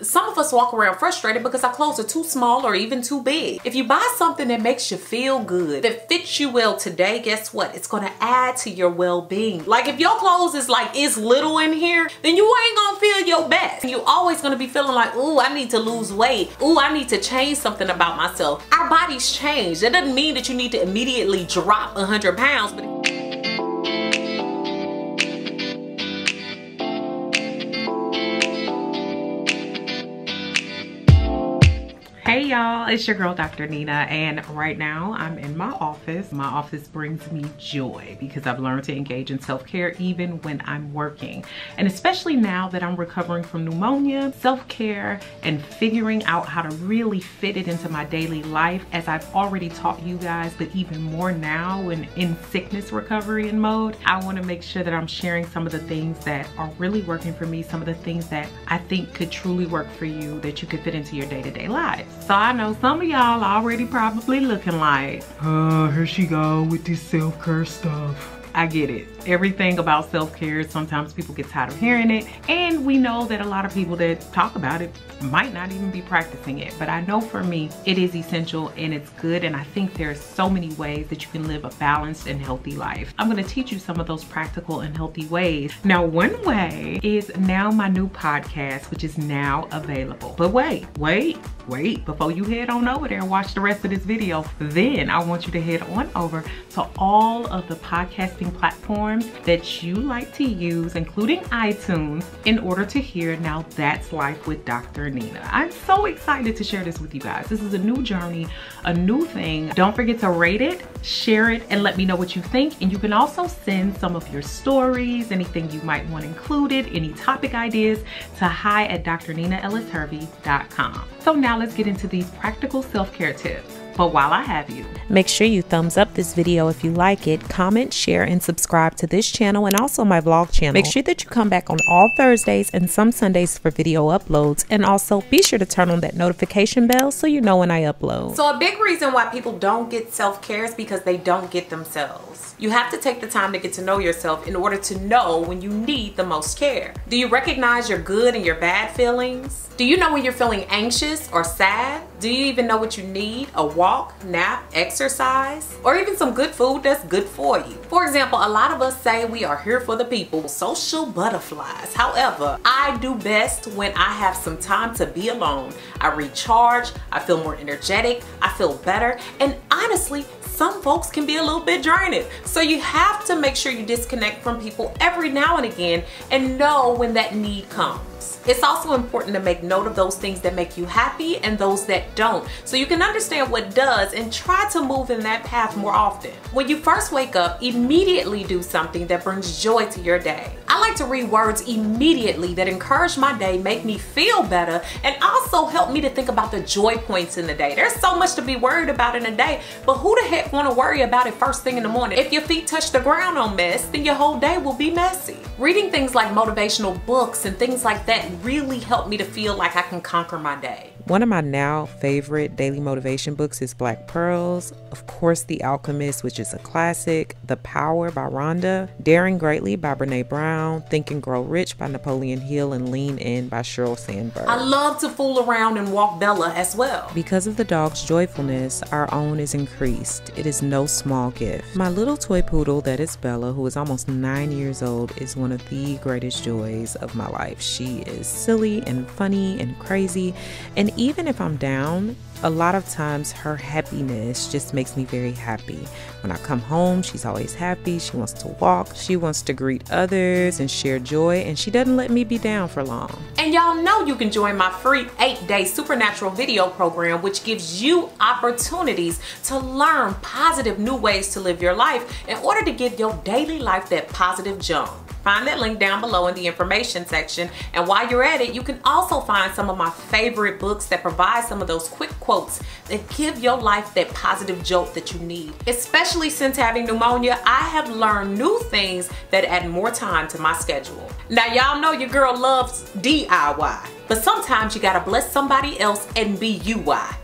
Some of us walk around frustrated because our clothes are too small or even too big. If you buy something that makes you feel good, that fits you well today, guess what? It's gonna add to your well-being. Like if your clothes is like, it's little in here, then you ain't gonna feel your best. You always gonna be feeling like, ooh, I need to lose weight. Ooh, I need to change something about myself. Our bodies change. That doesn't mean that you need to immediately drop 100 pounds, but hey y'all, it's your girl Dr. Nina, and right now I'm in my office. My office brings me joy because I've learned to engage in self-care even when I'm working. And especially now that I'm recovering from pneumonia, self-care and figuring out how to really fit it into my daily life, as I've already taught you guys, but even more now when in sickness recovery in mode, I want to make sure that I'm sharing some of the things that are really working for me, some of the things that I think could truly work for you, that you could fit into your day-to-day lives. So I know some of y'all already probably looking like, here she go with this self-care stuff. I get it. Everything about self-care, sometimes people get tired of hearing it, and we know that a lot of people that talk about it might not even be practicing it. But I know for me, it is essential and it's good, and I think there's so many ways that you can live a balanced and healthy life. I'm gonna teach you some of those practical and healthy ways. Now, one way is now my new podcast, which is now available. But wait, before you head on over there and watch the rest of this video, then I want you to head on over to all of the podcasting platforms that you like to use, including iTunes, in order to hear Now That's Life with Dr. Nina. I'm so excited to share this with you guys. This is a new journey, a new thing. Don't forget to rate it, share it, and let me know what you think. And you can also send some of your stories, anything you might want included, any topic ideas to hi@drninaellishervey.com. So now let's get into these practical self-care tips. But while I have you, make sure you thumbs up this video if you like it, comment, share, and subscribe to this channel and also my vlog channel. Make sure that you come back on all Thursdays and some Sundays for video uploads, and also be sure to turn on that notification bell so you know when I upload. So a big reason why people don't get self-care is because they don't get themselves. You have to take the time to get to know yourself in order to know when you need the most care. Do you recognize your good and your bad feelings? Do you know when you're feeling anxious or sad? Do you even know what you need? A walk, nap, exercise, or even some good food that's good for you. For example, a lot of us say we are here for the people, social butterflies. However, I do best when I have some time to be alone. I recharge, I feel more energetic, I feel better, and honestly, some folks can be a little bit draining. So you have to make sure you disconnect from people every now and again and know when that need comes. It's also important to make note of those things that make you happy and those that don't, so you can understand what does and try to move in that path more often. When you first wake up, immediately do something that brings joy to your day. I like to read words immediately that encourage my day, make me feel better, and also help me to think about the joy points in the day. There's so much to be worried about in a day, but who the heck want to worry about it first thing in the morning? If your feet touch the ground on mess, then your whole day will be messy. Reading things like motivational books and things like that really help me to feel like I can conquer my day. One of my now favorite daily motivation books is Black Pearls. Of course, The Alchemist, which is a classic. The Power by Rhonda. Daring Greatly by Brene Brown. Think and Grow Rich by Napoleon Hill. And Lean In by Sheryl Sandberg. I love to fool around and walk Bella as well. Because of the dog's joyfulness, our own is increased. It is no small gift. My little toy poodle, that is Bella, who is almost 9 years old, is one of the greatest joys of my life. She is silly and funny and crazy, and even if I'm down, a lot of times her happiness just makes me very happy. When I come home, she's always happy. She wants to walk. She wants to greet others and share joy, and she doesn't let me be down for long. And y'all know you can join my free 8-day supernatural video program, which gives you opportunities to learn positive new ways to live your life in order to give your daily life that positive jump. Find that link down below in the information section, and while you're at it, you can also find some of my favorite books that provide some of those quick quotes that give your life that positive jolt that you need. Especially since having pneumonia, I have learned new things that add more time to my schedule. Now y'all know your girl loves DIY, but sometimes you gotta bless somebody else and be you.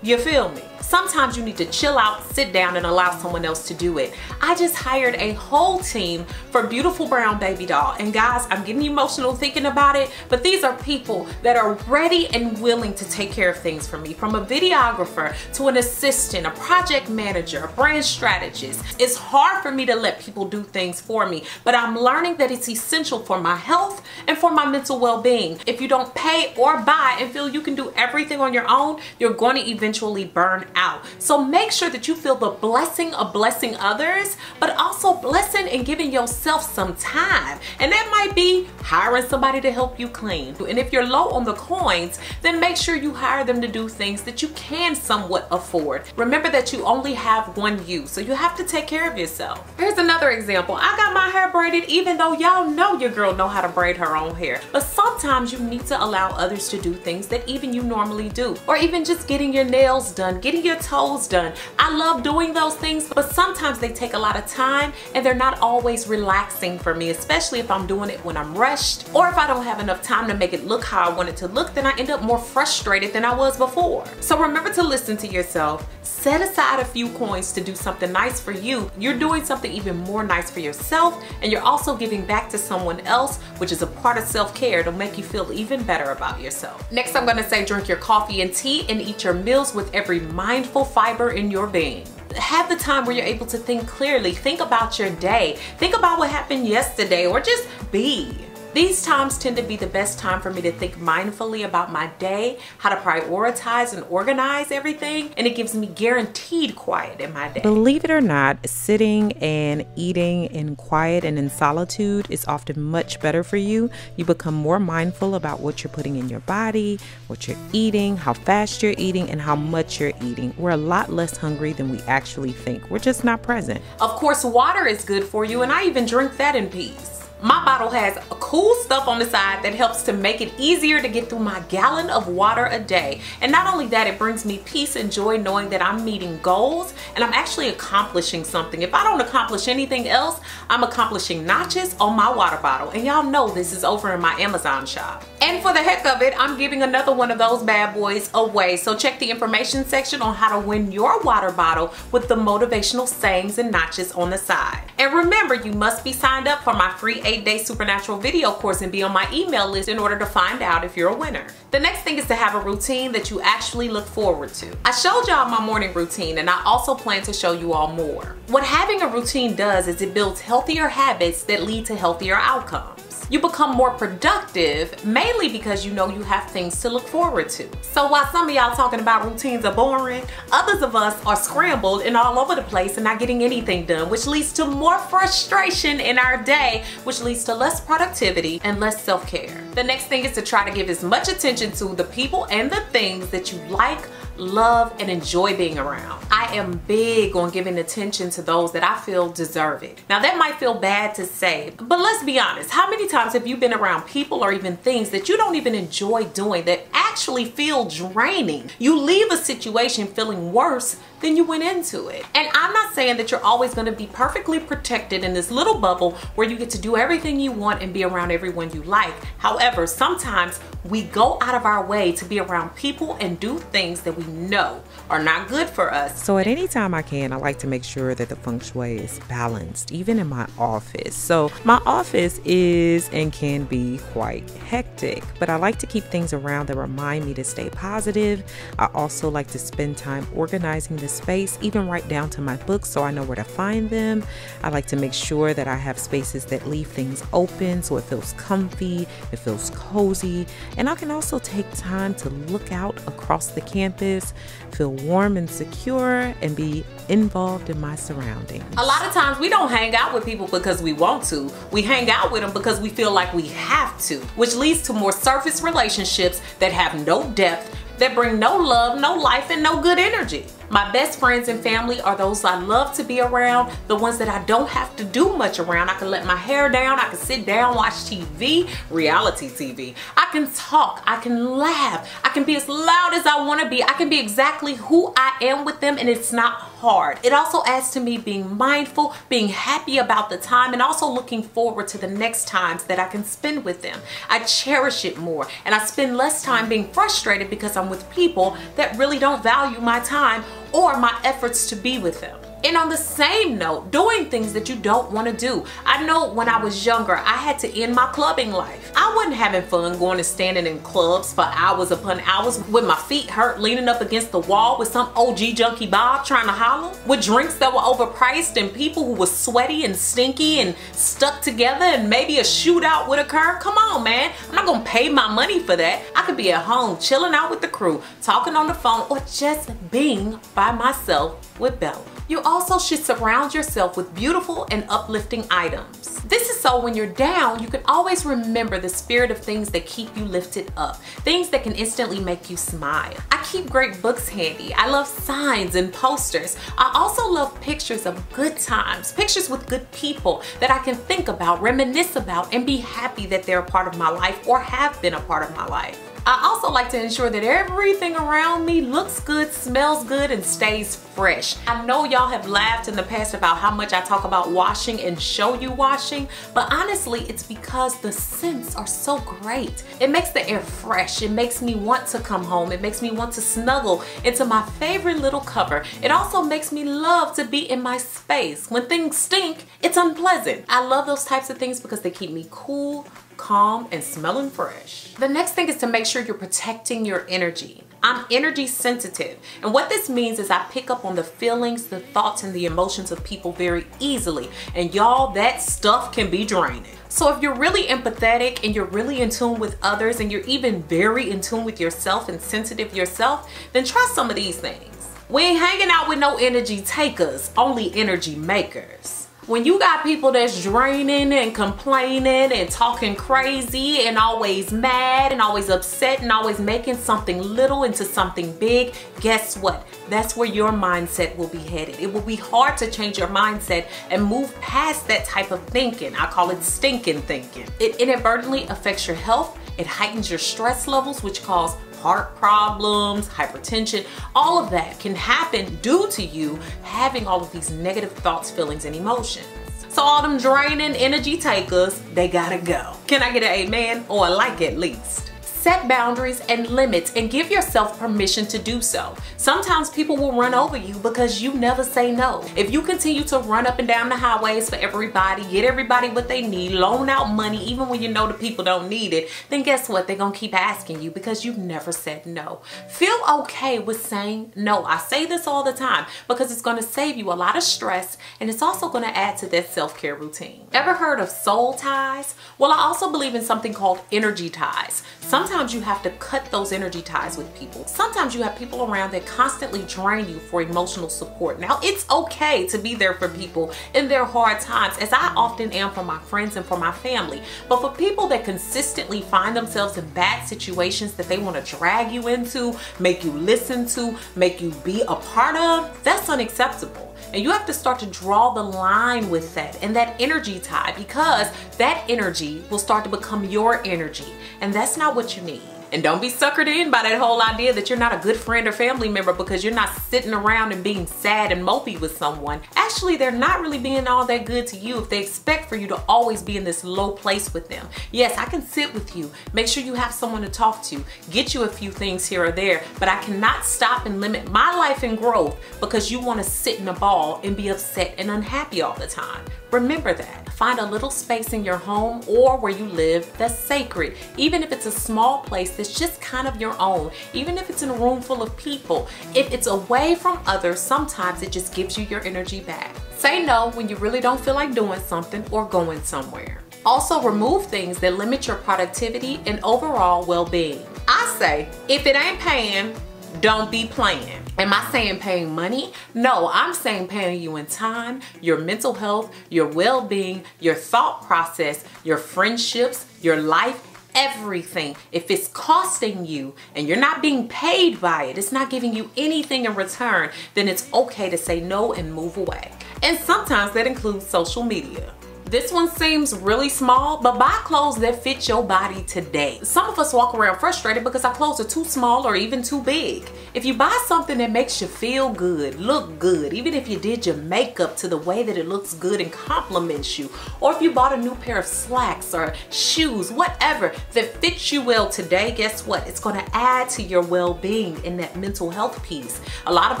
You feel me? sometimes you need to chill out, sit down, and allow someone else to do it. I just hired a whole team for Beautiful Brown Baby Doll. And guys, I'm getting emotional thinking about it, but these are people that are ready and willing to take care of things for me. From a videographer to an assistant, a project manager, a brand strategist. It's hard for me to let people do things for me, but I'm learning that it's essential for my health and for my mental well-being. If you don't pay or buy and feel you can do everything on your own, you're going to eventually burn out. So make sure that you feel the blessing of blessing others, but also blessing and giving yourself some time. And that might be hiring somebody to help you clean. And if you're low on the coins, then make sure you hire them to do things that you can somewhat afford. Remember that you only have one you, so you have to take care of yourself. Here's another example. I got my hair braided, even though y'all know your girl know how to braid her own hair. But sometimes you need to allow others to do things that even you normally do. Or even just getting your nails done, getting your toes done. I love doing those things, but sometimes they take a lot of time and they're not always relaxing for me, especially if I'm doing it when I'm rushed, or if I don't have enough time to make it look how I want it to look, then I end up more frustrated than I was before. So remember to listen to yourself. Set aside a few coins to do something nice for you. You're doing something even more nice for yourself, and you're also giving back to someone else, which is a part of self-care to make you feel even better about yourself. Next, I'm gonna say drink your coffee and tea and eat your meals with every mindful fiber in your being. Have the time where you're able to think clearly. Think about your day. Think about what happened yesterday, or just be. These times tend to be the best time for me to think mindfully about my day, how to prioritize and organize everything, and it gives me guaranteed quiet in my day. Believe it or not, sitting and eating in quiet and in solitude is often much better for you. You become more mindful about what you're putting in your body, what you're eating, how fast you're eating, and how much you're eating. We're a lot less hungry than we actually think. We're just not present. Of course, water is good for you, and I even drink that in peace. My bottle has cool stuff on the side that helps to make it easier to get through my gallon of water a day. And not only that, it brings me peace and joy knowing that I'm meeting goals and I'm actually accomplishing something. If I don't accomplish anything else, I'm accomplishing notches on my water bottle. And y'all know this is over in my Amazon shop. And for the heck of it, I'm giving another one of those bad boys away. So check the information section on how to win your water bottle with the motivational sayings and notches on the side. And remember, you must be signed up for my free 8-day supernatural video course and be on my email list in order to find out if you're a winner. The next thing is to have a routine that you actually look forward to. I showed y'all my morning routine, and I also plan to show you all more. What having a routine does is it builds healthier habits that lead to healthier outcomes. You become more productive, mainly because you know you have things to look forward to. So while some of y'all talking about routines are boring, others of us are scrambled and all over the place and not getting anything done, which leads to more frustration in our day, which leads to less productivity and less self-care. The next thing is to try to give as much attention to the people and the things that you like, love, and enjoy being around. I am big on giving attention to those that I feel deserve it. Now that might feel bad to say, but let's be honest. How many times have you been around people or even things that you don't even enjoy doing that actually feel draining? You leave a situation feeling worse than you went into it. And I'm not saying that you're always going to be perfectly protected in this little bubble where you get to do everything you want and be around everyone you like. However, sometimes we go out of our way to be around people and do things that we know are not good for us. So at any time I can, I like to make sure that the feng shui is balanced, even in my office. So my office is and can be quite hectic, but I like to keep things around that remind me to stay positive. I also like to spend time organizing the space, even right down to my books, so I know where to find them. I like to make sure that I have spaces that leave things open so it feels comfy, it feels cozy, and I can also take time to look out across the campus, feel warm and secure, and be involved in my surroundings. A lot of times we don't hang out with people because we want to. We hang out with them because we feel like we have to, which leads to more surface relationships that have no depth, that bring no love, no life, and no good energy. My best friends and family are those I love to be around, the ones that I don't have to do much around. I can let my hair down, I can sit down, watch TV, reality TV. I can talk, I can laugh, I can be as loud as I want to be. I can be exactly who I am with them, and it's not hard. It also adds to me being mindful, being happy about the time, and also looking forward to the next times that I can spend with them. I cherish it more, and I spend less time being frustrated because I'm with people that really don't value my time or my efforts to be with them. And on the same note, doing things that you don't want to do. I know when I was younger, I had to end my clubbing life. I wasn't having fun going and standing in clubs for hours upon hours with my feet hurt, leaning up against the wall with some OG junkie Bob trying to holler, with drinks that were overpriced and people who were sweaty and stinky and stuck together, and maybe a shootout would occur. Come on, man. I'm not gonna pay my money for that. I could be at home chilling out with the crew, talking on the phone, or just being by myself with Bella. You also should surround yourself with beautiful and uplifting items. This is so when you're down, you can always remember the spirit of things that keep you lifted up, things that can instantly make you smile. I keep great books handy. I love signs and posters. I also love pictures of good times, pictures with good people that I can think about, reminisce about, and be happy that they're a part of my life or have been a part of my life. I also like to ensure that everything around me looks good, smells good, and stays fresh. I know y'all have laughed in the past about how much I talk about washing and show you washing, but honestly, it's because the scents are so great. It makes the air fresh. It makes me want to come home. It makes me want to snuggle into my favorite little cover. It also makes me love to be in my space. When things stink, it's unpleasant. I love those types of things because they keep me cool, calm, and smelling fresh. The next thing is to make sure you're protecting your energy. I'm energy sensitive, and what this means is I pick up on the feelings, the thoughts, and the emotions of people very easily, and y'all, that stuff can be draining. So if you're really empathetic and you're really in tune with others, and you're even very in tune with yourself and sensitive yourself, then try some of these things. We ain't hanging out with no energy takers, only energy makers. When you got people that's draining and complaining and talking crazy and always mad and always upset and always making something little into something big, guess what? That's where your mindset will be headed. It will be hard to change your mindset and move past that type of thinking. I call it stinking thinking. It inadvertently affects your health. It heightens your stress levels, which cause heart problems, hypertension. All of that can happen due to you having all of these negative thoughts, feelings, and emotions. So all them draining energy takers, they gotta go. Can I get an amen or a like at least? Set boundaries and limits and give yourself permission to do so. Sometimes people will run over you because you never say no. If you continue to run up and down the highways for everybody, get everybody what they need, loan out money even when you know the people don't need it, then guess what? They're gonna keep asking you because you've never said no. Feel okay with saying no. I say this all the time because it's gonna save you a lot of stress, and it's also gonna add to that self-care routine. Ever heard of soul ties? Well, I also believe in something called energy ties. Sometimes you have to cut those energy ties with people. Sometimes you have people around that constantly drain you for emotional support. Now, it's okay to be there for people in their hard times, as I often am for my friends and for my family. But for people that consistently find themselves in bad situations that they want to drag you into, make you listen to, make you be a part of, that's unacceptable. And you have to start to draw the line with that and that energy tie, because that energy will start to become your energy, and that's not what you need. And don't be suckered in by that whole idea that you're not a good friend or family member because you're not sitting around and being sad and mopey with someone. Actually, they're not really being all that good to you if they expect for you to always be in this low place with them. Yes, I can sit with you, make sure you have someone to talk to, get you a few things here or there, but I cannot stop and limit my life and growth because you want to sit in a ball and be upset and unhappy all the time. Remember that. Find a little space in your home or where you live that's sacred, even if it's a small place that's just kind of your own, even if it's in a room full of people. If it's away from others, sometimes it just gives you your energy back. Say no when you really don't feel like doing something or going somewhere. Also, remove things that limit your productivity and overall well-being. I say, if it ain't paying, don't be playing. Am I saying paying money? No, I'm saying paying you in time, your mental health, your well-being, your thought process, your friendships, your life, everything. If it's costing you and you're not being paid by it, it's not giving you anything in return, then it's okay to say no and move away. And sometimes that includes social media. This one seems really small, but buy clothes that fit your body today. Some of us walk around frustrated because our clothes are too small or even too big. If you buy something that makes you feel good, look good, even if you did your makeup to the way that it looks good and compliments you, or if you bought a new pair of slacks or shoes, whatever that fits you well today, guess what? It's going to add to your well-being and that mental health piece. A lot of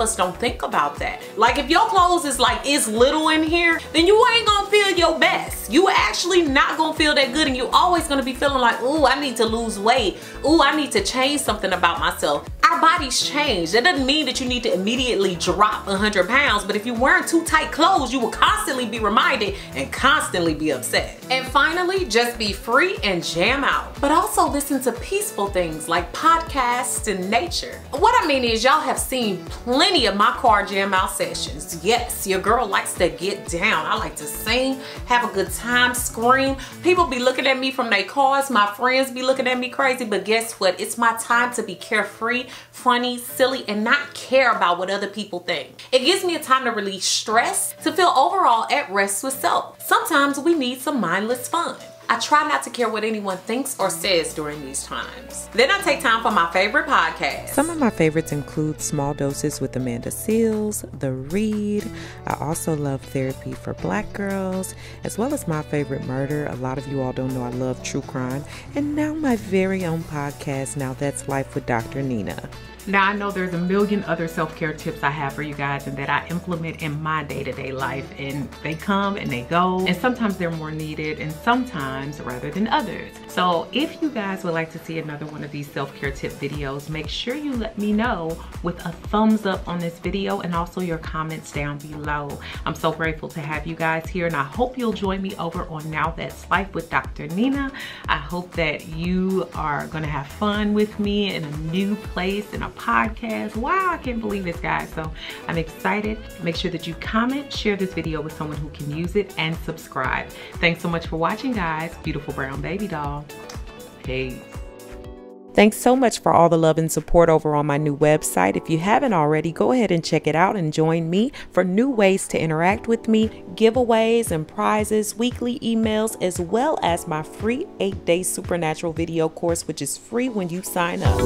us don't think about that. Like if your clothes is little in here, then you ain't gonna feel your best. You actually not gonna feel that good, and you always gonna be feeling like, ooh, I need to lose weight. Ooh, I need to change something about myself. Our bodies change. That doesn't mean that you need to immediately drop 100 pounds, but if you're wearing too tight clothes, you will constantly be reminded and constantly be upset. And finally, just be free and jam out. But also listen to peaceful things like podcasts and nature. What I mean is, y'all have seen plenty of my car jam out sessions. Yes, your girl likes to get down. I like to sing, have a good time, scream. People be looking at me from their cars. My friends be looking at me crazy, but guess what? It's my time to be carefree, funny, silly, and not care about what other people think. It gives me a time to release stress, to feel overall at rest with self. Sometimes we need some mindless fun. I try not to care what anyone thinks or says during these times. Then I take time for my favorite podcasts. Some of my favorites include Small Doses with Amanda Seales, The Read. I also love Therapy for Black Girls, as well as my favorite Murder. A lot of you all don't know I love true crime. And now my very own podcast, Now That's Life with Dr. Nina. Now I know there's a million other self-care tips I have for you guys and that I implement in my day-to-day life, and they come and they go, and sometimes they're more needed and sometimes rather than others. So if you guys would like to see another one of these self-care tip videos, make sure you let me know with a thumbs up on this video and also your comments down below. I'm so grateful to have you guys here, and I hope you'll join me over on Now That's Life with Dr. Nina. I hope that you are gonna have fun with me in a new place, in a podcast. Wow, I can't believe this, guys. So I'm excited. Make sure that you comment, share this video with someone who can use it, and subscribe. Thanks so much for watching, guys. Beautiful brown baby doll. Peace. Thanks so much for all the love and support over on my new website. If you haven't already, go ahead and check it out and join me for new ways to interact with me, giveaways and prizes, weekly emails, as well as my free 8-day supernatural video course, which is free when you sign up.